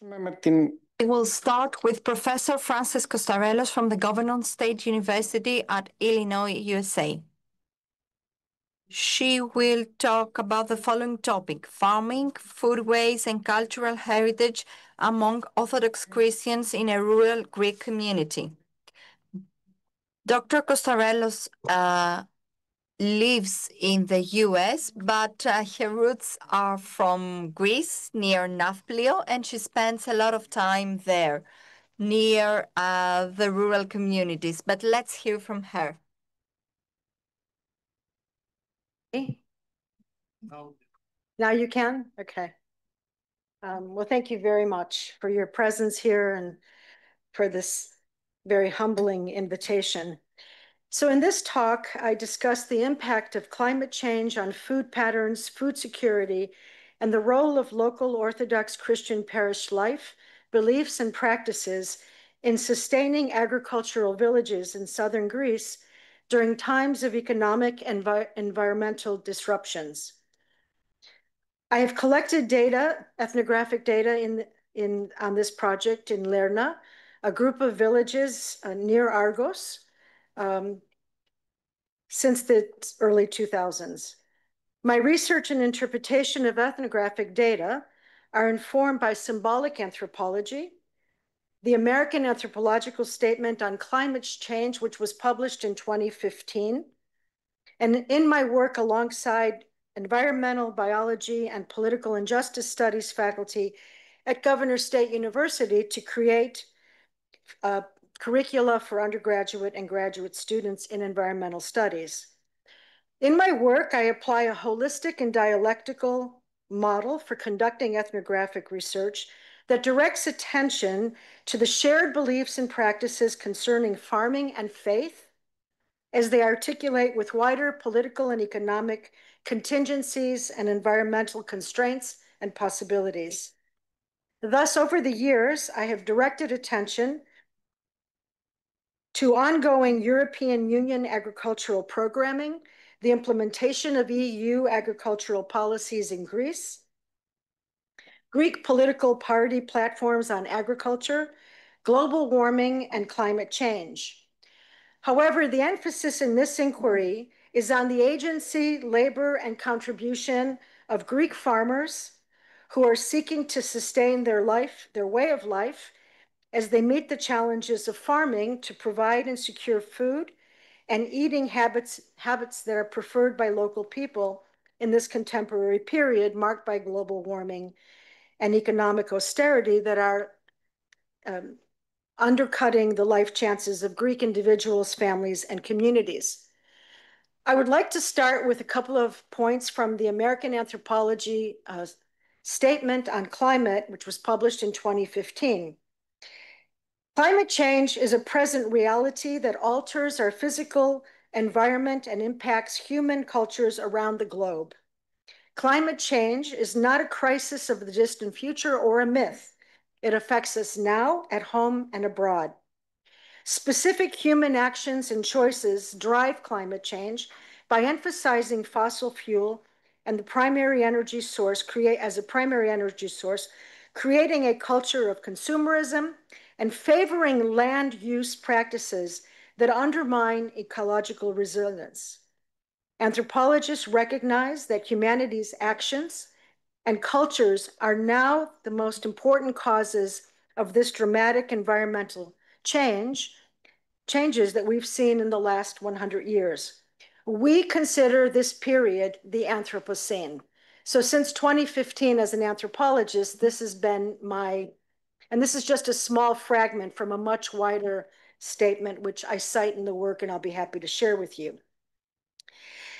We will start with Professor Frances Kostarelos from the Governor State University at Illinois, USA. She will talk about the following topic: farming, foodways, and cultural heritage among Orthodox Christians in a rural Greek community. Dr. Kostarelos lives in the US, but her roots are from Greece, near Nafplio, and she spends a lot of time there, near the rural communities. But let's hear from her. Now you can? Okay. Well, thank you very much for your presence here and for this very humbling invitation. So in this talk, I discuss the impact of climate change on food patterns, food security, and the role of local Orthodox Christian parish life, beliefs, and practices in sustaining agricultural villages in southern Greece during times of economic and environmental disruptions. I have collected data, ethnographic data on this project in Lerna, a group of villages near Argos, since the early 2000s. My research and interpretation of ethnographic data are informed by symbolic anthropology, the American Anthropological Statement on Climate Change, which was published in 2015, and in my work alongside environmental biology and political and justice studies faculty at Governor State University to create curricula for undergraduate and graduate students in environmental studies. In my work, I apply a holistic and dialectical model for conducting ethnographic research that directs attention to the shared beliefs and practices concerning farming and faith as they articulate with wider political and economic contingencies and environmental constraints and possibilities. Thus, over the years, I have directed attention to ongoing European Union agricultural programming, the implementation of EU agricultural policies in Greece, Greek political party platforms on agriculture, global warming, and climate change. However, the emphasis in this inquiry is on the agency, labor, and contribution of Greek farmers who are seeking to sustain their way of life, as they meet the challenges of farming to provide and secure food and eating habits that are preferred by local people in this contemporary period marked by global warming and economic austerity that are undercutting the life chances of Greek individuals, families, and communities. I would like to start with a couple of points from the American Anthropology Statement on Climate, which was published in 2015. Climate change is a present reality that alters our physical environment and impacts human cultures around the globe. Climate change is not a crisis of the distant future or a myth. It affects us now, at home, and abroad. Specific human actions and choices drive climate change by emphasizing fossil fuel and the primary energy source creating a culture of consumerism and favoring land use practices that undermine ecological resilience. Anthropologists recognize that humanity's actions and cultures are now the most important causes of this dramatic environmental changes that we've seen in the last 100 years. We consider this period the Anthropocene. So since 2015, as an anthropologist, this has been and this is just a small fragment from a much wider statement, which I cite in the work and I'll be happy to share with you.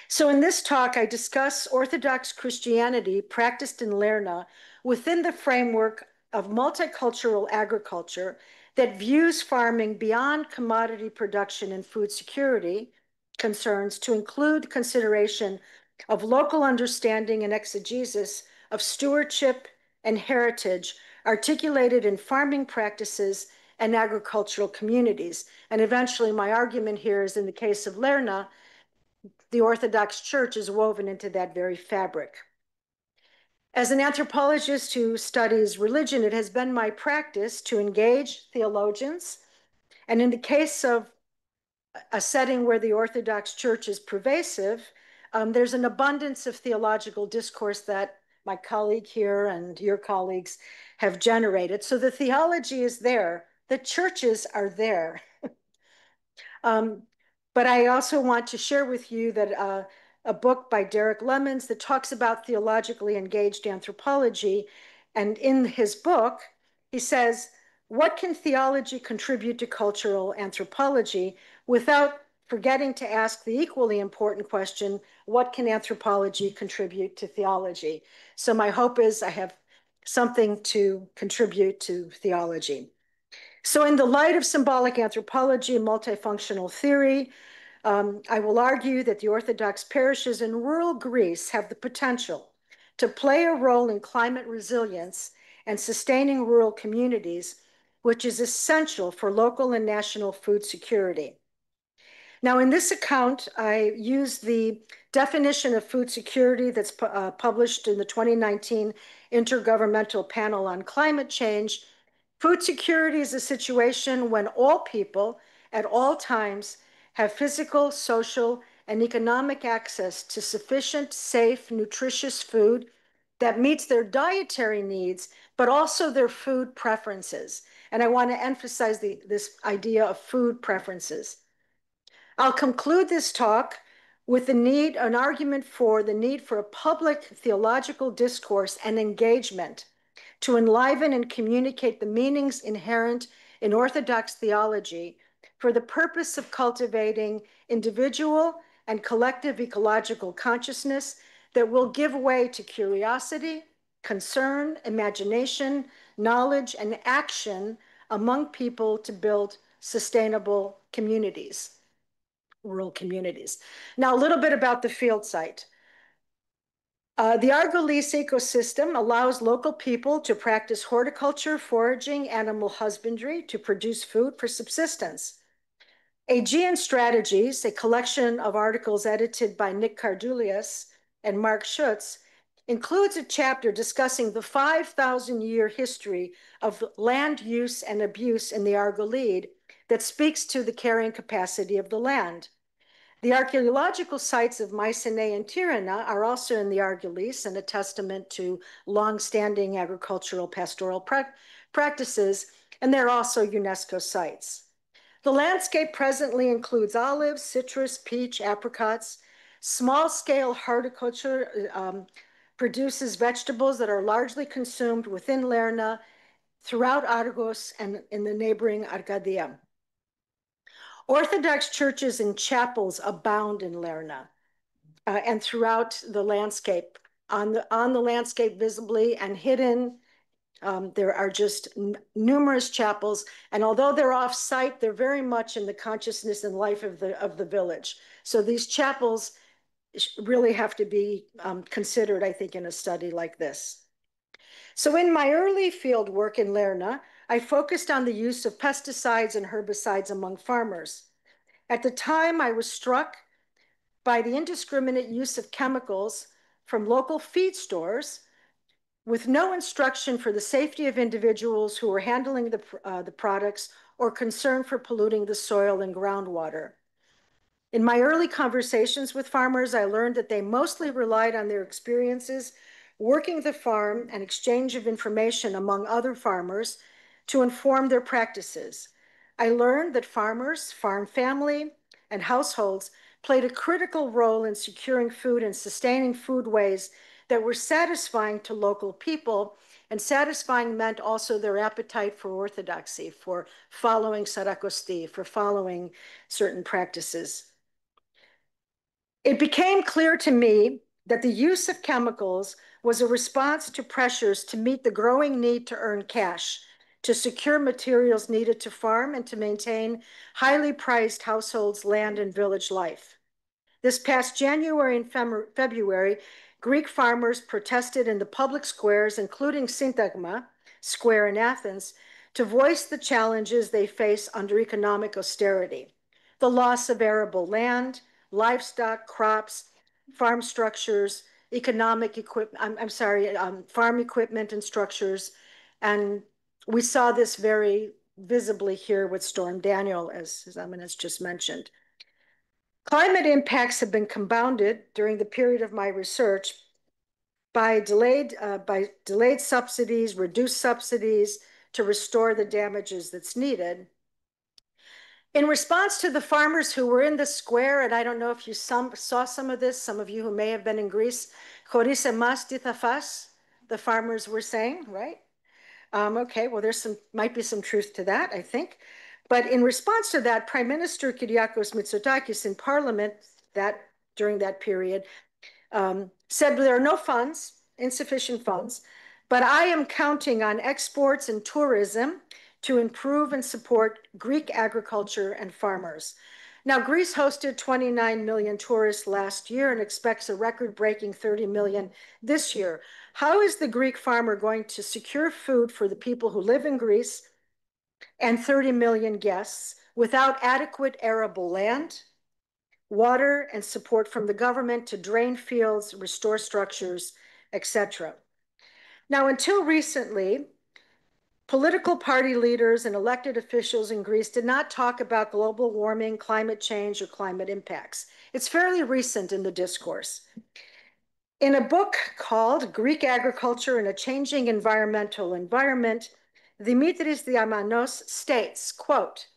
So in this talk, I discuss Orthodox Christianity practiced in Lerna within the framework of multicultural agriculture that views farming beyond commodity production and food security concerns to include consideration of local understanding and exegesis of stewardship and heritage articulated in farming practices and agricultural communities. And eventually my argument here is in the case of Lerna, the Orthodox Church is woven into that very fabric. As an anthropologist who studies religion, it has been my practice to engage theologians. And in the case of a setting where the Orthodox Church is pervasive, there's an abundance of theological discourse that my colleague here and your colleagues have generated. So the theology is there, the churches are there. But I also want to share with you that a book by Derek Lemons that talks about theologically engaged anthropology. And in his book, he says, what can theology contribute to cultural anthropology without forgetting to ask the equally important question, what can anthropology contribute to theology? So my hope is I have something to contribute to theology. So in the light of symbolic anthropology and multifunctional theory, I will argue that the Orthodox parishes in rural Greece have the potential to play a role in climate resilience and sustaining rural communities, which is essential for local and national food security. Now, in this account, I use the definition of food security that's published in the 2019 Intergovernmental Panel on Climate Change. Food security is a situation when all people at all times have physical, social, and economic access to sufficient, safe, nutritious food that meets their dietary needs, but also their food preferences. And I want to emphasize this idea of food preferences. I'll conclude this talk with an argument for the need for a public theological discourse and engagement to enliven and communicate the meanings inherent in Orthodox theology for the purpose of cultivating individual and collective ecological consciousness that will give way to curiosity, concern, imagination, knowledge, and action among people to build sustainable communities, rural communities. Now, a little bit about the field site. The Argolis ecosystem allows local people to practice horticulture, foraging, animal husbandry to produce food for subsistence. Aegean Strategies, a collection of articles edited by Nick Cardoulias and Mark Schutz, includes a chapter discussing the 5,000-year history of land use and abuse in the Argolid that speaks to the carrying capacity of the land. The archaeological sites of Mycenae and Tirana are also in the Argolis and a testament to longstanding agricultural pastoral practices, and they're also UNESCO sites. The landscape presently includes olives, citrus, peach, apricots. Small-scale horticulture produces vegetables that are largely consumed within Lerna, throughout Argos, and in the neighboring Arcadia. Orthodox churches and chapels abound in Lerna and throughout the landscape. On the landscape visibly and hidden, there are just numerous chapels. And although they're off-site, they're very much in the consciousness and life of the village. So these chapels really have to be considered, I think, in a study like this. So in my early field work in Lerna, I focused on the use of pesticides and herbicides among farmers. At the time, I was struck by the indiscriminate use of chemicals from local feed stores with no instruction for the safety of individuals who were handling the products or concern for polluting the soil and groundwater. In my early conversations with farmers, I learned that they mostly relied on their experiences working the farm and exchange of information among other farmers to inform their practices. I learned that farmers, farm family, and households played a critical role in securing food and sustaining foodways that were satisfying to local people, and satisfying meant also their appetite for orthodoxy, for following Sarakosti, for following certain practices. It became clear to me that the use of chemicals was a response to pressures to meet the growing need to earn cash, to secure materials needed to farm, and to maintain highly priced households, land, and village life. This past January and February, Greek farmers protested in the public squares, including Syntagma Square in Athens, to voice the challenges they face under economic austerity: the loss of arable land, livestock, crops, farm structures, economic equipment, I'm sorry, farm equipment and structures. And we saw this very visibly here with Storm Daniel, as Eminence just mentioned. Climate impacts have been compounded during the period of my research by delayed subsidies, reduced subsidies to restore the damages that's needed. In response to the farmers who were in the square, and I don't know if you saw some of this, some of you who may have been in Greece, choris emas tithafas, the farmers were saying, right? Okay, well, might be some truth to that, I think. But in response to that, Prime Minister Kyriakos Mitsotakis in Parliament during that period said there are no funds, insufficient funds, but I am counting on exports and tourism to improve and support Greek agriculture and farmers. Now, Greece hosted 29 million tourists last year and expects a record-breaking 30 million this year. How is the Greek farmer going to secure food for the people who live in Greece and 30 million guests without adequate arable land, water, and support from the government to drain fields, restore structures, etc.? Now, until recently, political party leaders and elected officials in Greece did not talk about global warming, climate change, or climate impacts. It's fairly recent in the discourse. In a book called Greek Agriculture in a Changing Environmental Environment, Dimitris Diamanos states, quote,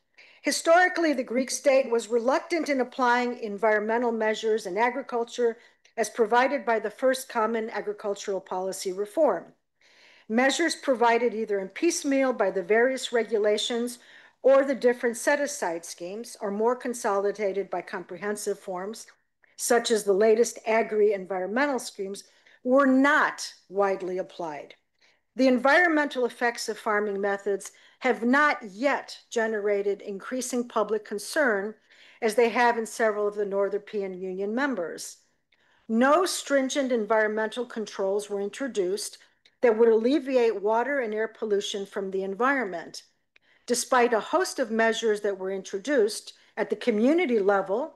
historically, the Greek state was reluctant in applying environmental measures in agriculture as provided by the first common agricultural policy reform. Measures provided either in piecemeal by the various regulations or the different set-aside schemes are more consolidated by comprehensive forms, such as the latest agri-environmental schemes, were not widely applied. The environmental effects of farming methods have not yet generated increasing public concern as they have in several of the North European Union members. No stringent environmental controls were introduced that would alleviate water and air pollution from the environment. Despite a host of measures that were introduced at the community level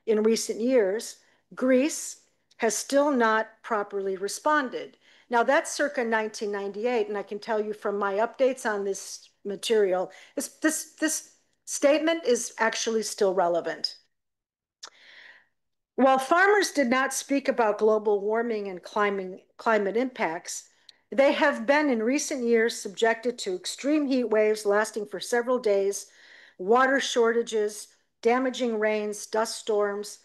in recent years, Greece has still not properly responded. Now, that's circa 1998, and I can tell you from my updates on this material, this statement is actually still relevant. While farmers did not speak about global warming and climate impacts, they have been in recent years subjected to extreme heat waves lasting for several days, water shortages, damaging rains, dust storms,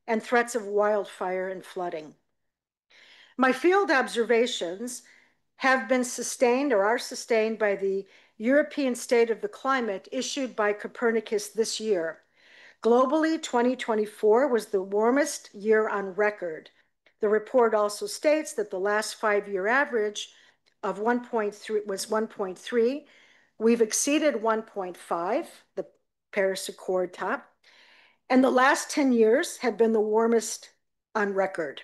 and threats of wildfire and flooding. My field observations have been sustained or are sustained by the European State of the Climate issued by Copernicus this year. Globally, 2024 was the warmest year on record. The report also states that the last 5-year average of 1.3 was 1.3. We've exceeded 1.5, the Paris Accord top, and the last 10 years have been the warmest on record.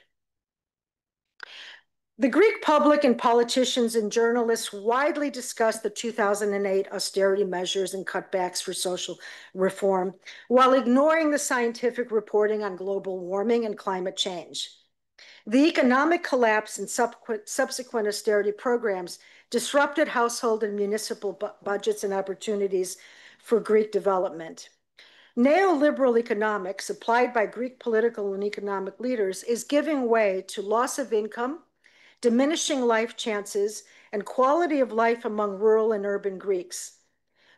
The Greek public and politicians and journalists widely discussed the 2008 austerity measures and cutbacks for social reform while ignoring the scientific reporting on global warming and climate change. The economic collapse and subsequent austerity programs disrupted household and municipal budgets and opportunities for Greek development. Neoliberal economics applied by Greek political and economic leaders is giving way to loss of income, diminishing life chances, and quality of life among rural and urban Greeks.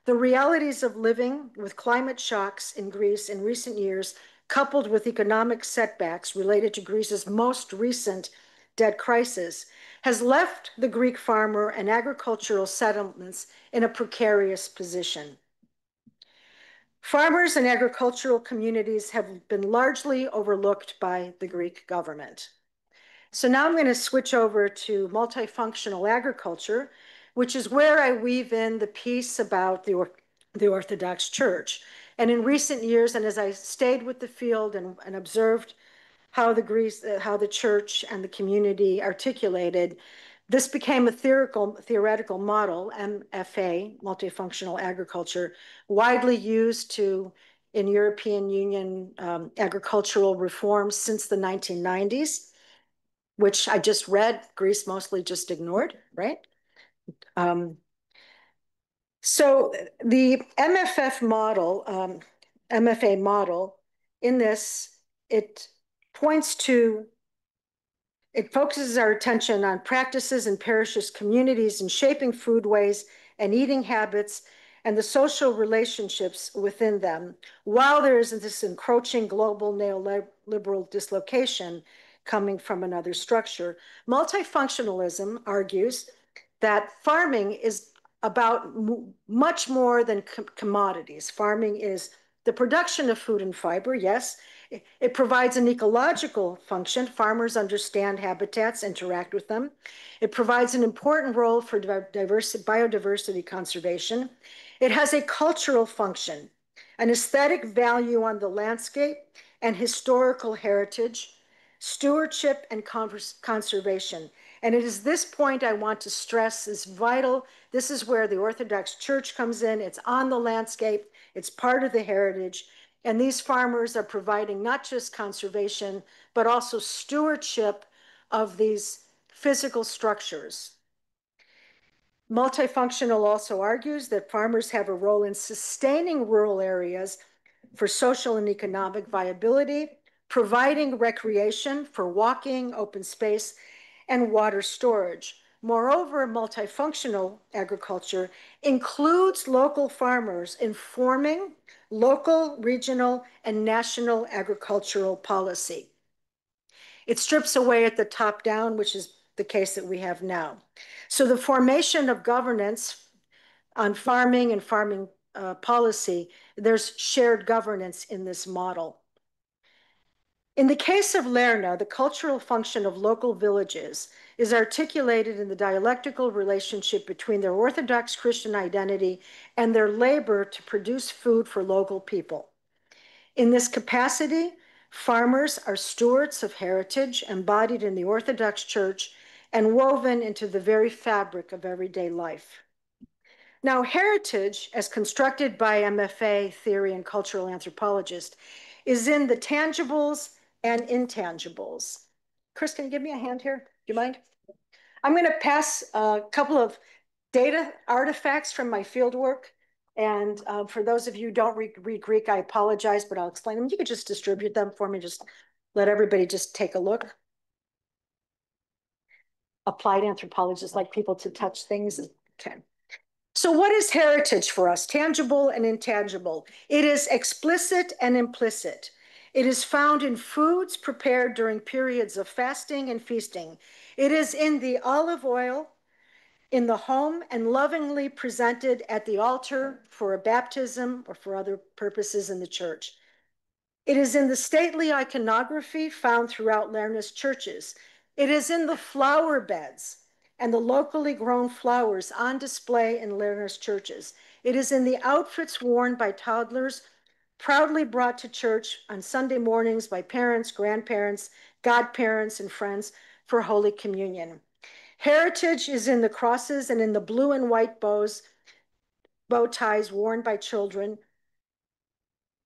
The realities of living with climate shocks in Greece in recent years, coupled with economic setbacks related to Greece's most recent debt crisis, has left the Greek farmer and agricultural settlements in a precarious position. Farmers and agricultural communities have been largely overlooked by the Greek government. So now I'm going to switch over to multifunctional agriculture, which is where I weave in the piece about the Orthodox Church. And in recent years, and as I stayed with the field and observed how the church and the community articulated, this became a theoretical model, MFA, multifunctional agriculture, widely used in European Union agricultural reforms since the 1990s. which I just read, Greece mostly just ignored, right? So the MFF model, MFA model, in this, it points to, it focuses our attention on practices in parishes, communities, and shaping foodways and eating habits and the social relationships within them, while there is this encroaching global neoliberal dislocation coming from another structure. Multifunctionalism argues that farming is about much more than commodities. Farming is the production of food and fiber, yes. It provides an ecological function. Farmers understand habitats, interact with them. It provides an important role for biodiversity conservation. It has a cultural function, an aesthetic value on the landscape and historical heritage, stewardship and conservation. And it is this point I want to stress is vital. This is where the Orthodox Church comes in. It's on the landscape. It's part of the heritage. And these farmers are providing not just conservation, but also stewardship of these physical structures. Multifunctional also argues that farmers have a role in sustaining rural areas for social and economic viability, providing recreation for walking, open space, and water storage. Moreover, multifunctional agriculture includes local farmers informing local, regional, and national agricultural policy. It strips away at the top down, which is the case that we have now. So the formation of governance on farming and farming policy, there's shared governance in this model. In the case of Lerna, the cultural function of local villages is articulated in the dialectical relationship between their Orthodox Christian identity and their labor to produce food for local people. In this capacity, farmers are stewards of heritage embodied in the Orthodox Church and woven into the very fabric of everyday life. Now, heritage, as constructed by MFA theory and cultural anthropologist, is in the tangibles and intangibles. Chris, can you give me a hand here? Do you mind? I'm going to pass a couple of data artifacts from my fieldwork. And for those of you who don't read Greek, I apologize, but I'll explain them. You could just distribute them for me. Just let everybody just take a look. Applied anthropologists like people to touch things. Okay. So what is heritage for us? Tangible and intangible. It is explicit and implicit. It is found in foods prepared during periods of fasting and feasting. It is in the olive oil in the home and lovingly presented at the altar for a baptism or for other purposes in the church. It is in the stately iconography found throughout Lerna's churches. It is in the flower beds and the locally grown flowers on display in Lerna's churches. It is in the outfits worn by toddlers, proudly brought to church on Sunday mornings by parents, grandparents, godparents, and friends for Holy Communion. Heritage is in the crosses and in the blue and white bow ties worn by children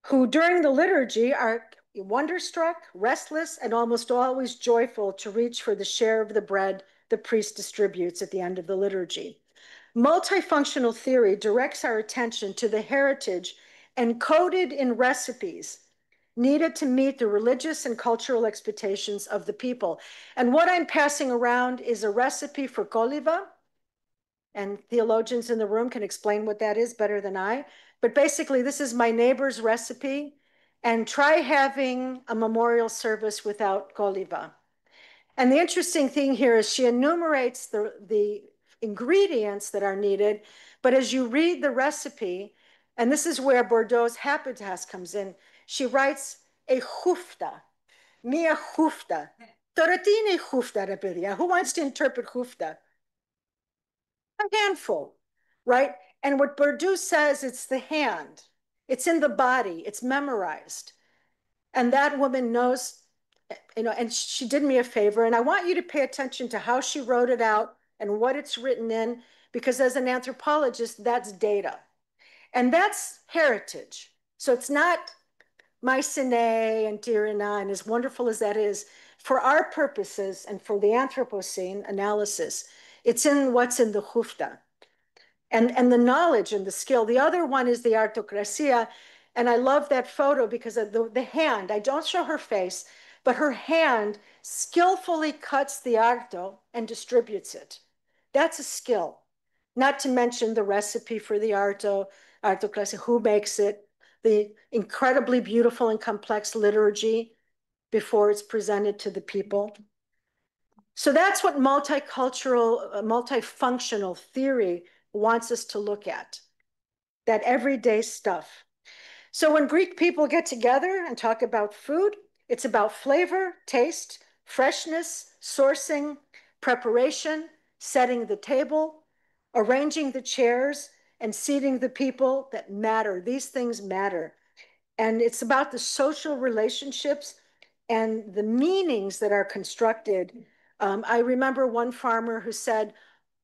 who during the liturgy are wonderstruck, restless, and almost always joyful to reach for the share of the bread the priest distributes at the end of the liturgy. Multifunctional theory directs our attention to the heritage encoded in recipes needed to meet the religious and cultural expectations of the people. And what I'm passing around is a recipe for koliva, and theologians in the room can explain what that is better than I. But basically, this is my neighbor's recipe, and try having a memorial service without koliva. And the interesting thing here is she enumerates the ingredients that are needed, but as you read the recipe, and this is where Bordeaux's habitas comes in, she writes a hufta, mia hufta. Toratine hufta, repetia. Who wants to interpret hufta? A handful, right? And what Bordeaux says, it's the hand. It's in the body. It's memorized. And that woman knows, and she did me a favor. And I want you to pay attention to how she wrote it out and what it's written in, because as an anthropologist, that's data. And that's heritage. So it's not Mycenae and Tirana, and as wonderful as that is, for our purposes and for the Anthropocene analysis, it's in what's in the Hufta and the knowledge and the skill. The other one is the Artocracia. And I love that photo because of the hand. I don't show her face, but her hand skillfully cuts the arto and distributes it. That's a skill. Not to mention the recipe for the Artocracia, who makes it, the incredibly beautiful and complex liturgy before it's presented to the people. So that's what multicultural, multifunctional theory wants us to look at, that everyday stuff. So when Greek people get together and talk about food, it's about flavor, taste, freshness, sourcing, preparation, setting the table, arranging the chairs, and seating the people that matter. These things matter. And it's about the social relationships and the meanings that are constructed. I remember one farmer who said,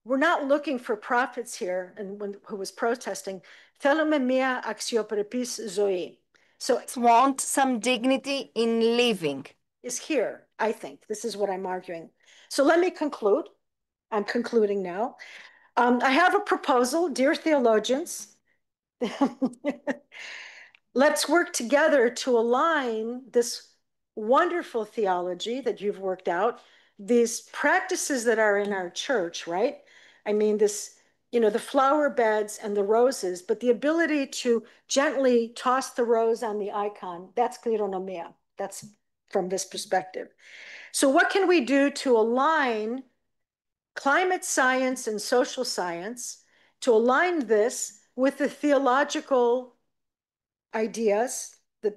we're not looking for profits here, and who was protesting, θέλουμε μία αξιοπρεπής ζωή. So Want some dignity in living. Is here, I think. This is what I'm arguing. So let me conclude. I'm concluding now. I have a proposal, dear theologians. Let's work together to align this wonderful theology that you've worked out, these practices that are in our church, right? I mean, this, the flower beds and the roses, but the ability to gently toss the rose on the icon, that's kleronomia. That's from this perspective. So what can we do to align climate science and social science, to align this with the theological ideas, the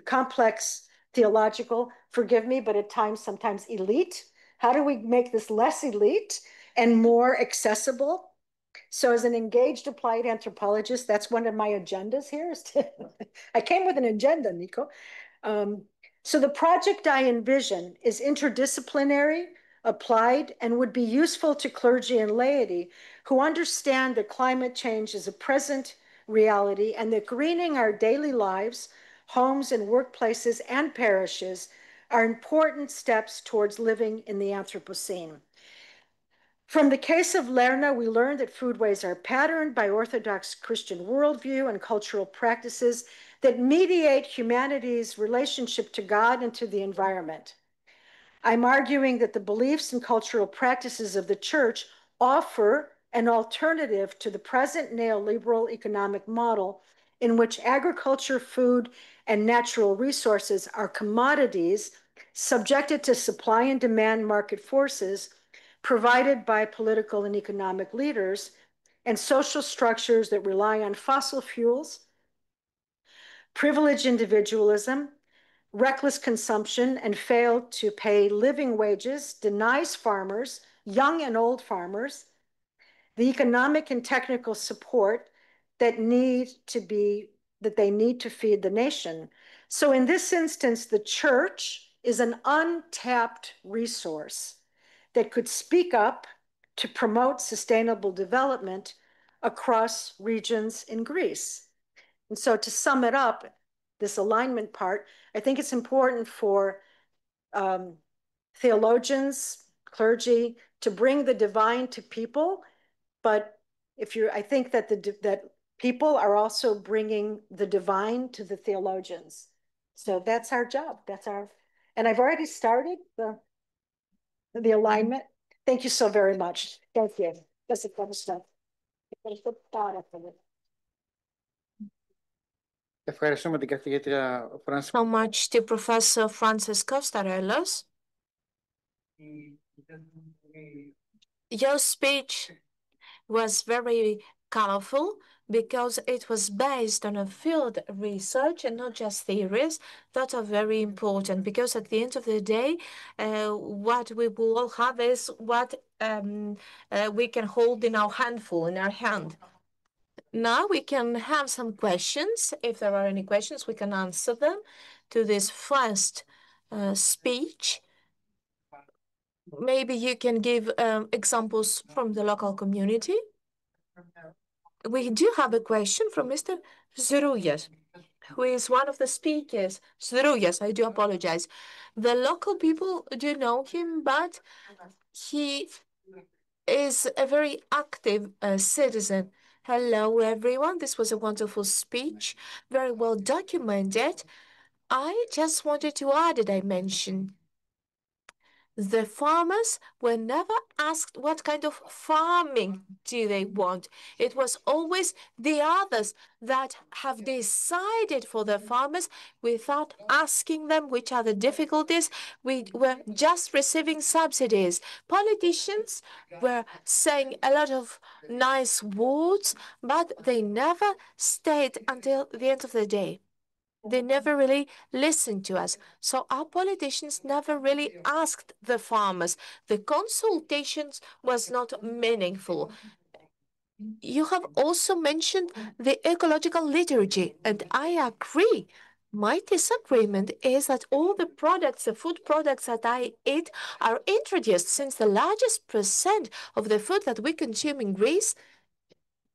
complex theological, forgive me, but at times, sometimes elite. How do we make this less elite and more accessible? So as an engaged applied anthropologist, that's one of my agendas here. I came with an agenda, Nico. So the project I envision is interdisciplinary, applied, and would be useful to clergy and laity who understand that climate change is a present reality and that greening our daily lives, homes and workplaces and parishes are important steps towards living in the Anthropocene. From the case of Lerna, we learned that foodways are patterned by Orthodox Christian worldview and cultural practices that mediate humanity's relationship to God and to the environment. I'm arguing that the beliefs and cultural practices of the church offer an alternative to the present neoliberal economic model in which agriculture, food, and natural resources are commodities subjected to supply and demand market forces provided by political and economic leaders and social structures that rely on fossil fuels, privileged individualism, reckless consumption, and fail to pay living wages, denies farmers, young and old farmers, the economic and technical support that they need to feed the nation. So in this instance, the church is an untapped resource that could speak up to promote sustainable development across regions in Greece. And so to sum it up, this alignment part, I think it's important for theologians, clergy, to bring the divine to people. But I think that that people are also bringing the divine to the theologians. So that's our job. And I've already started the alignment. Thank you so very much. Thank you. That's the kind of stuff. Ευχαριστούμε την καθηγήτρια Φράνση. So much to Professor Francis Kostarelos. Your speech was very colorful because it was based on a field research and not just theories that are very important, because at the end of the day, what we will all have is what we can hold in our handful, in our hand. Now we can have some questions. If there are any questions, we can answer them to this first speech. Maybe you can give examples from the local community. We do have a question from Mr. Zerouillas. who is one of the speakers. Srougas, I do apologize. The local people do know him, but he is a very active citizen. Hello, everyone. This was a wonderful speech, very well documented. I just wanted to add a dimension. The farmers were never asked what kind of farming do they want. It was always the others that have decided for the farmers without asking them which are the difficulties. We were just receiving subsidies. Politicians were saying a lot of nice words, but they never stayed until the end of the day. They never really listened to us. So our politicians never really asked the farmers. The consultations was not meaningful. You have also mentioned the ecological liturgy, and I agree. My disagreement is that all the products, the food products that I eat, are introduced since the largest percent of the food that we consume in Greece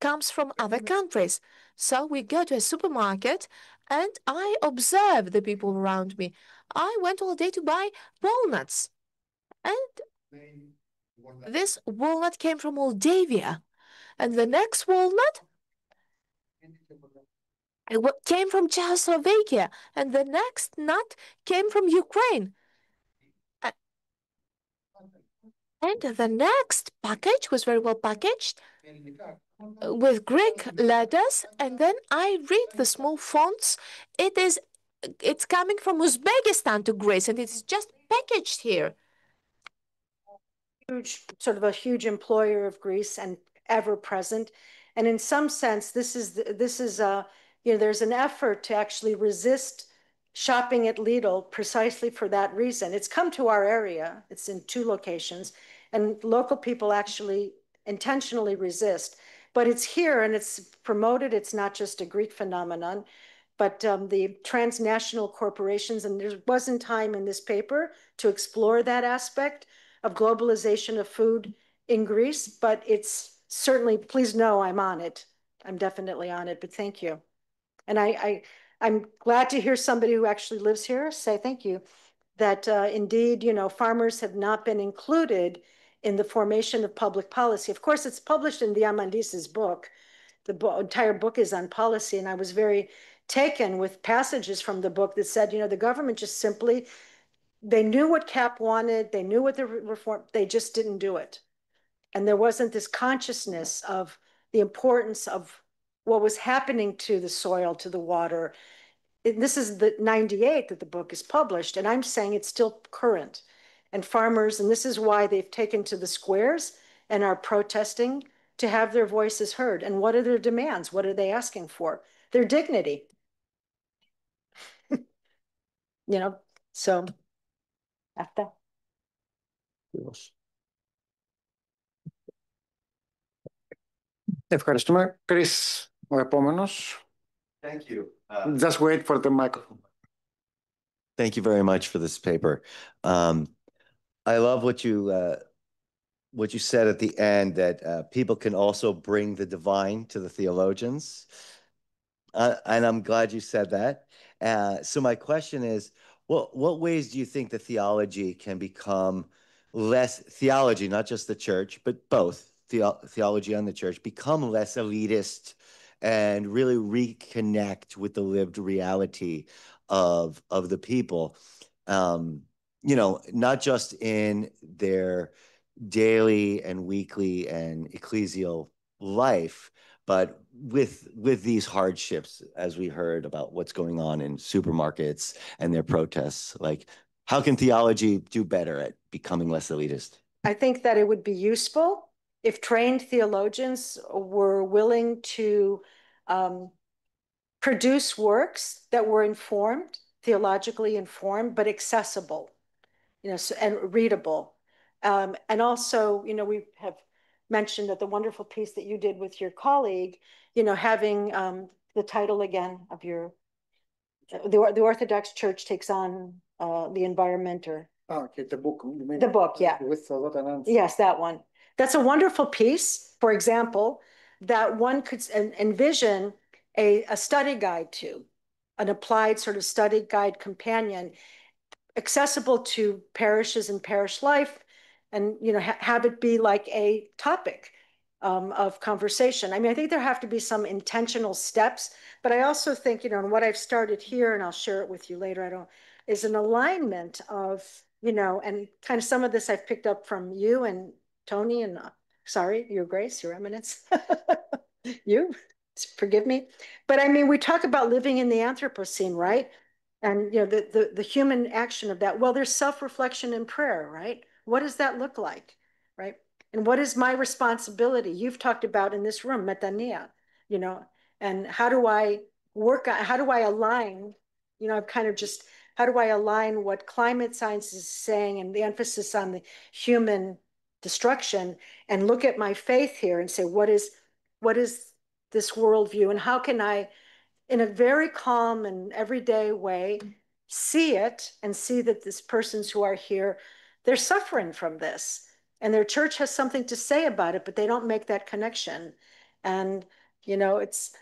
comes from other countries. So we go to a supermarket and I observe the people around me. I went all day to buy walnuts. And this walnut came from Moldavia. And the next walnut came from Czechoslovakia. And the next nut came from Ukraine. And the next package was very well packaged with Greek letters, and then I read the small fonts. It's coming from Uzbekistan to Greece, and it's just packaged here. Huge, sort of a huge employer of Greece and ever present. And in some sense, this is there's an effort to actually resist shopping at Lidl precisely for that reason. It's come to our area. It's in 2 locations, and local people actually intentionally resist. But it's here and it's promoted. It's not just a Greek phenomenon, but the transnational corporations, and there wasn't time in this paper to explore that aspect of globalization of food in Greece, but it's certainly, please know I'm on it. I'm definitely on it, but thank you. And I'm glad to hear somebody who actually lives here say thank you, that indeed, farmers have not been included in the formation of public policy. Of course, it's published in Diamandis's book. The entire book is on policy, and I was very taken with passages from the book that said, the government just simply, they knew what CAP wanted, they knew what the reform, they just didn't do it. And there wasn't this consciousness of the importance of what was happening to the soil, to the water. This is the 98 that the book is published, and I'm saying it's still current. And farmers, and this is why they've taken to the squares and are protesting to have their voices heard. And what are their demands? What are they asking for? Their dignity. So after. Ευχαριστούμε. Chris, ο επόμενος. Thank you. Just wait for the microphone. Thank you very much for this paper. I love what you said at the end, that people can also bring the divine to the theologians. And I'm glad you said that. So my question is, what ways do you think the theology can become less theology, not just the church, but both theology and the church, become less elitist and really reconnect with the lived reality of the people? Not just in their daily and weekly and ecclesial life, but with these hardships, as we heard about what's going on in supermarkets and their protests. Like, how can theology do better at becoming less elitist? I think that it would be useful if trained theologians were willing to produce works that were informed, theologically informed, but accessible, and readable. And also, we have mentioned that the wonderful piece that you did with your colleague, having the title again of the Orthodox Church takes on the environmentor. Oh, okay, the book. The book, yeah. With Yes, that one. That's a wonderful piece, for example, that one could envision a study guide to, an applied sort of study guide companion, accessible to parishes and parish life, and have it be like a topic of conversation. I mean, I think there have to be some intentional steps, but I also think, and what I've started here, and I'll share it with you later, is an alignment of, and kind of some of this I've picked up from you and Tony and, sorry, Your Grace, Your Eminence, you, forgive me. But I mean, we talk about living in the Anthropocene, right? And the human action of that. Well, there's self-reflection and prayer, right? What does that look like, right? And what is my responsibility? You've talked about in this room, metanoia, and how do I align, I've kind of just, how do I align what climate science is saying and the emphasis on the human destruction, and look at my faith here and say, what is this worldview, and how can I, in a very calm and everyday way, see it and see that these persons who are here, they're suffering from this, and their church has something to say about it, but they don't make that connection. And it's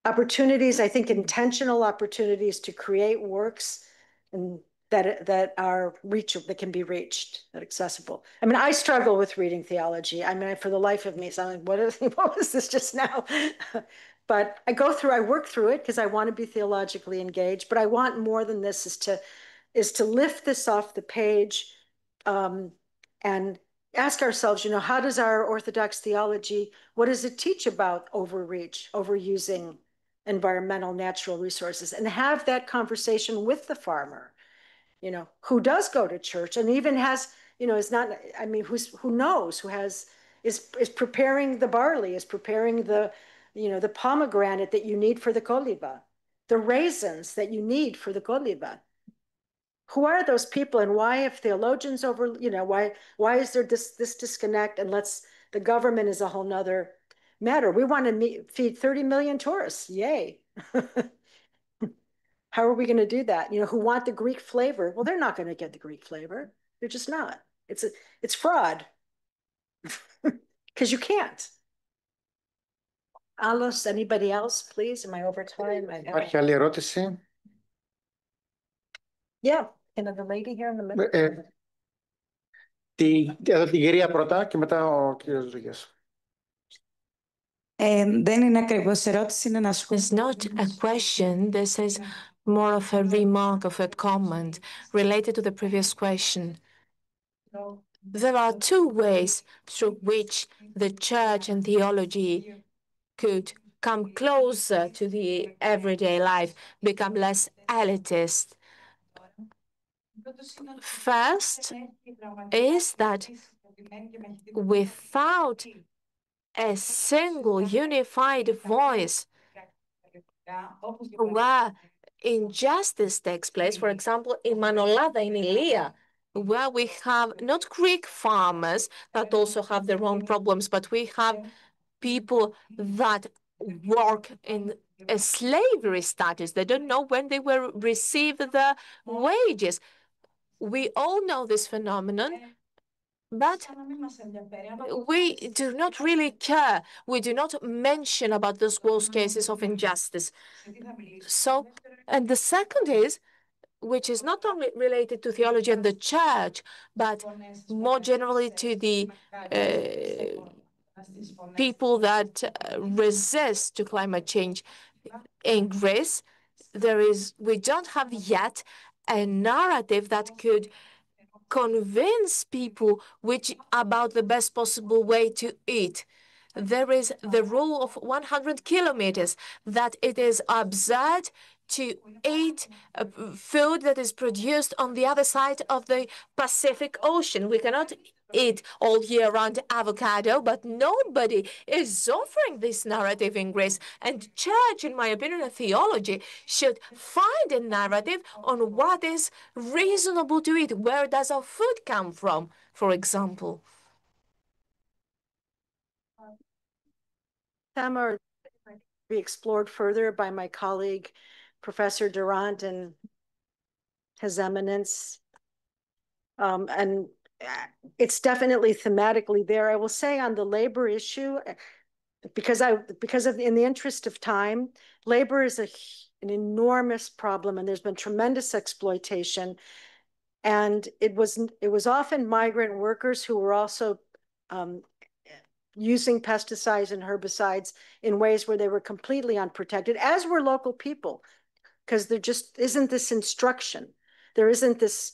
opportunities, I think, intentional opportunities to create works and that are reachable, that can be reached, that accessible. I mean, I struggle with reading theology. I mean, for the life of me, so I'm like, what was this just now? But I work through it because I want to be theologically engaged, but I want more than this, is to lift this off the page, and ask ourselves, how does our Orthodox theology, what does it teach about overreach, overusing environmental natural resources, and have that conversation with the farmer, who does go to church and even has, is not, I mean, who knows, is preparing the barley, is preparing the pomegranate that you need for the koliva, the raisins that you need for the koliva. Who are those people, and why, if theologians why is there this disconnect? And the government is a whole nother matter. We want to feed 30 million tourists. Yay. How are we going to do that? Who want the Greek flavor? Well, they're not going to get the Greek flavor. They're just not. It's fraud. Because you can't. Alos, anybody else, please? Am I over time? Υπάρχει άλλη ερώτηση? Yeah. The lady here in the middle. Εδώ την κυρία πρώτα και μετά ο κύριος Ζουγιάς. Δεν είναι ακριβώς ερώτηση, είναι ένα σχόλιο. It's not a question. This is more of a remark, of a comment related to the previous question. There are two ways through which the church and theology could come closer to the everyday life, become less elitist. First is that without a single unified voice where injustice takes place, for example, in Manolada, in Ilia, where we have not Greek farmers that also have their own problems, but we have people that work in a slavery status. They don't know when they will receive the wages. We all know this phenomenon, but we do not really care. We do not mention about those worst cases of injustice. So, and the second is, which is not only related to theology and the church, but more generally to the people that resist to climate change. In Greece, we don't have yet a narrative that could convince people about the best possible way to eat. There is the rule of 100 kilometers, that it is absurd to eat food that is produced on the other side of the Pacific Ocean. We cannot eat all year round avocado, but nobody is offering this narrative in Greece. And church, in my opinion, and theology should find a narrative on what is reasonable to eat. Where does our food come from, for example? Or be explored further by my colleague, Professor Durant, and His Eminence. And it's definitely thematically there. I will say on the labor issue, in the interest of time, labor is an enormous problem, and there's been tremendous exploitation. And it was often migrant workers who were also using pesticides and herbicides in ways where they were completely unprotected, as were local people, because there just isn't this instruction. There isn't this,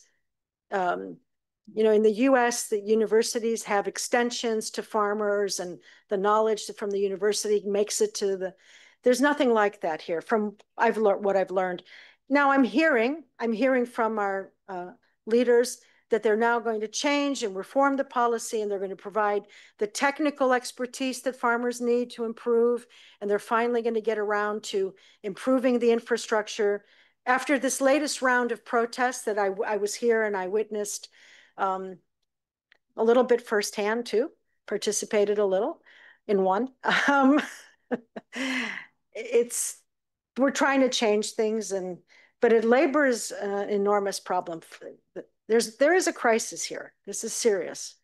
in the US, the universities have extensions to farmers, and the knowledge from the university makes it to there's nothing like that here from what I've learned. Now I'm hearing from our leaders that they're now going to change and reform the policy, and they're going to provide the technical expertise that farmers need to improve. And they're finally going to get around to improving the infrastructure. After this latest round of protests that I was here and I witnessed a little bit firsthand too, participated a little in one. We're trying to change things, but labor is an enormous problem. There is a crisis here. This is serious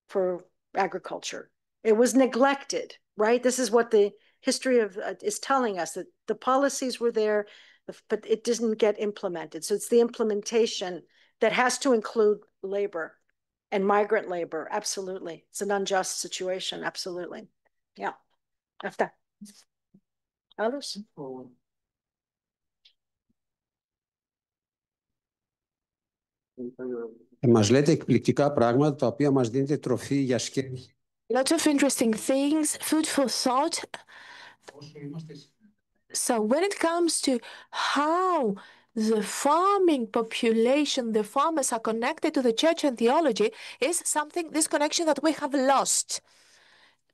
for agriculture. It was neglected, right? This is what the history of is telling us, that the policies were there, but it didn't get implemented. So it's the implementation that has to include labor and migrant labor. Absolutely. It's an unjust situation. Absolutely. Yeah. After. Others? Μας λέτε εκπληκτικά πράγματα τα οποία μας δίνετε τροφή για σκέψη. Lots of interesting things, food for thought. So when it comes to how the farming population, the farmers are connected to the church and theology, is something, this connection that we have lost.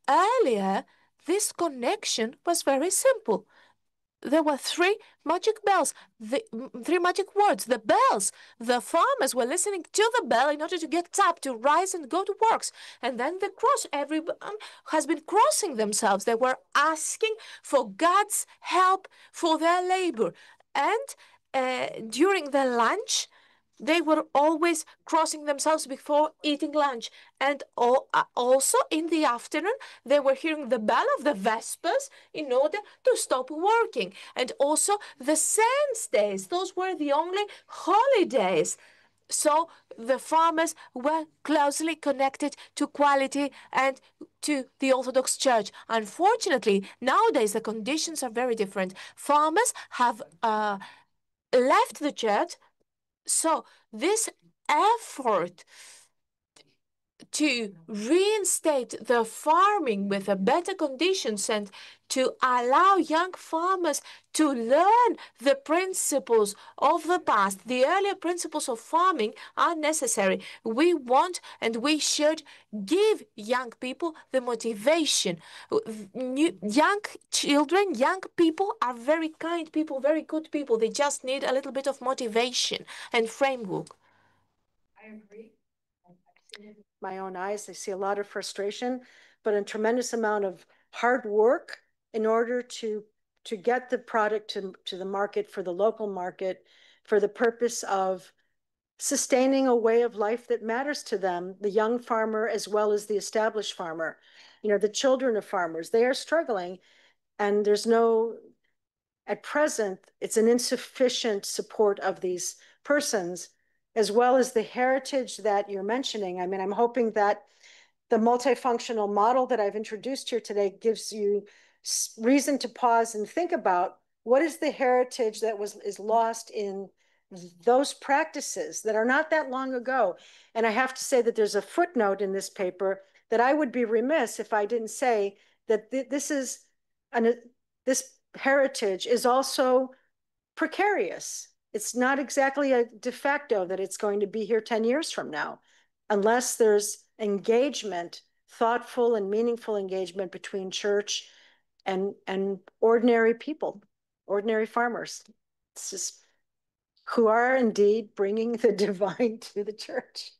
Earlier, this connection was very simple. There were three magic bells, three magic words, the bells. The farmers were listening to the bell in order to get up, to rise and go to works. And then the cross, everyone has been crossing themselves. They were asking for God's help for their labor. And during the lunch, they were always crossing themselves before eating lunch. And also in the afternoon, they were hearing the bell of the Vespers in order to stop working. And also the Saints' days, those were the only holidays. So the farmers were closely connected to quality and to the Orthodox Church. Unfortunately, nowadays the conditions are very different. Farmers have left the church. So this effort to reinstate the farming with better conditions and to allow young farmers to learn the principles of the past, the earlier principles of farming, are necessary. We want and we should give young people the motivation. Young children, young people are very kind people, very good people. They just need a little bit of motivation and framework. I agree. My own eyes, I see a lot of frustration, but a tremendous amount of hard work in order to get the product to the market, for the local market, for the purpose of sustaining a way of life that matters to them, the young farmer as well as the established farmer. The children of farmers, they are struggling, and at present, it's an insufficient support of these persons, as well as the heritage that you're mentioning. I mean, I'm hoping that the multifunctional model that I've introduced here today gives you reason to pause and think about what is the heritage that is lost in those practices that are not that long ago. And I have to say that there's a footnote in this paper that I would be remiss if I didn't say that this heritage is also precarious. It's not exactly a de facto that it's going to be here 10 years from now, unless there's engagement, thoughtful and meaningful engagement between church and ordinary people, ordinary farmers. It's just who are indeed bringing the divine to the church.